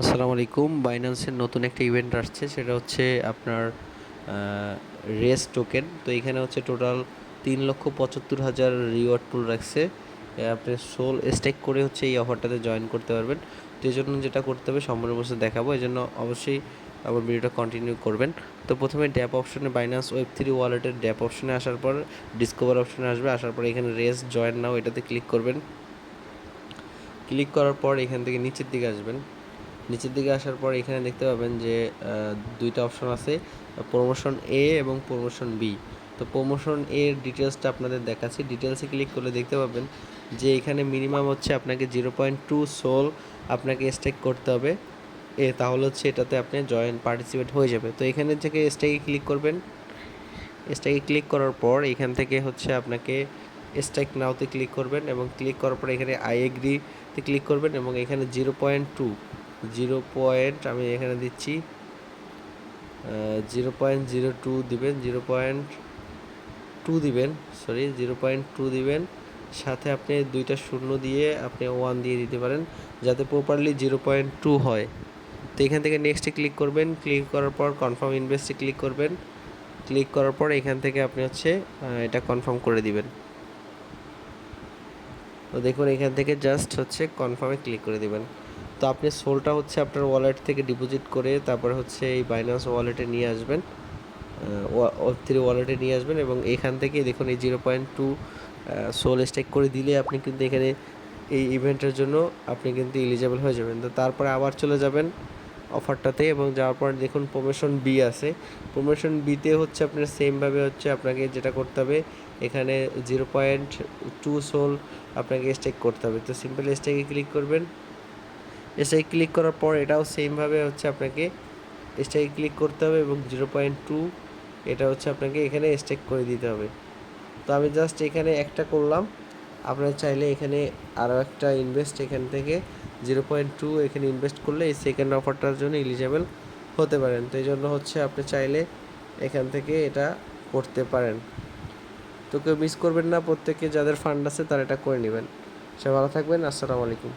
আসসালামু আলাইকুম। বাইন্যান্সের নতুন একটা ইভেন্ট আসছে, সেটা হচ্ছে আপনার রেস টোকেন। তো এখানে হচ্ছে টোটাল 3,75,000 রিওয়ার্ড পুল রাখছে। আপনি সোল স্টেক করে হচ্ছে এই অফারটাতে জয়েন করতে পারবেন। তো এই জন্য যেটা করতে হবে সম্পূর্ণ বসে দেখাবো, এই জন্য অবশ্যই আমার ভিডিওটা কন্টিনিউ করবেন। তো প্রথমে ড্যাপ অপশনে বাইন্যান্স ওয়েব3 ওয়ালেটের ড্যাপ অপশনে আসার পর ডিসকভার অপশনে আসবে, আসার পর এখানে রেস জয়েন নাও এটাতে ক্লিক করবেন। ক্লিক করার পর এখান থেকে নিচের দিকে আসবেন। নিচের দিকে আসার পর এখানে দেখতে পাবেন যে দুইটা অপশন আছে, প্রমোশন এ এবং প্রমোশন বি। তো প্রমোশন এর ডিটেলসটা আপনাদের দেখাচ্ছি। ডিটেলসে ক্লিক করলে দেখতে পাবেন যে এখানে মিনিমাম হচ্ছে আপনাকে 0.2 সোল আপনাকে স্টেক করতে হবে, তাহলে হচ্ছে এটাতে আপনি পার্টিসিপেট হয়ে যাবে। তো এখানে থেকে স্টেকে ক্লিক করবেন। স্টেকে ক্লিক করার পর এখান থেকে হচ্ছে আপনাকে স্টেক নাওতে ক্লিক করবেন, এবং ক্লিক করার পর এখানে আই এগ্রিতে ক্লিক করবেন, এবং এখানে 0.2 আমি এখানে দিচ্ছি 0.02 দিবেন, 0.2 দিবেন, 0.2 দিবেন। সাথে আপনি দুইটা শূন্য দিয়ে আপনি 1 দিয়ে দিতে পারেন, যাতে প্রপারলি 0.2 হয়। তো এখান থেকে নেক্সটে ক্লিক করবেন। ক্লিক করার পর কনফার্ম ইনভেস্টে ক্লিক করবেন। ক্লিক করার পর এখান থেকে আপনি হচ্ছে এটা কনফার্ম করে দিবেন। তো দেখুন এখান থেকে জাস্ট হচ্ছে কনফার্মে ক্লিক করে দিবেন। তো আপনি সোলটা হচ্ছে আপনার ওয়ালেট থেকে ডিপোজিট করে তারপরে হচ্ছে এই বাইন্যান্স ওয়ালেটে নিয়ে আসবেন, ওয়েব3 ওয়ালেটে নিয়ে আসবেন, এবং এখান থেকে দেখুন এই 0.2 সোল স্টেক করে দিলে আপনি কিন্তু এখানে এই ইভেন্টের জন্য আপনি কিন্তু এলিজেবল হয়ে যাবেন। তো তারপরে আবার চলে যাবেন অফারটাতে, এবং যাওয়ার পর দেখুন প্রমোশন বি আছে। প্রমোশন বিতে হচ্ছে আপনার সেমভাবে হচ্ছে আপনাকে যেটা করতে হবে, এখানে 0.2 সোল আপনাকে স্টেক করতে হবে। তো সিম্পল স্টেকে ক্লিক করবেন। স্টেকে ক্লিক করার পর এটাও সেমভাবে হচ্ছে আপনাকে স্টেকে ক্লিক করতে হবে, এবং 0.2 এটা হচ্ছে আপনাকে এখানে স্টেক করে দিতে হবে। তো আমি জাস্ট এখানে একটা করলাম। আপনারা চাইলে এখানে আরও একটা ইনভেস্ট এখান থেকে 0.2 এখানে ইনভেস্ট করলে এই সেকেন্ড অফারটার জন্য এলিজেবল হতে পারেন। তো এই জন্য হচ্ছে আপনি চাইলে এখান থেকে এটা করতে পারেন। তো কেউ মিস করবেন না, প্রত্যেকে যাদের ফান্ড আছে তারা এটা করে নেবেন। সবাই ভালো থাকবেন। আসসালামু আলাইকুম।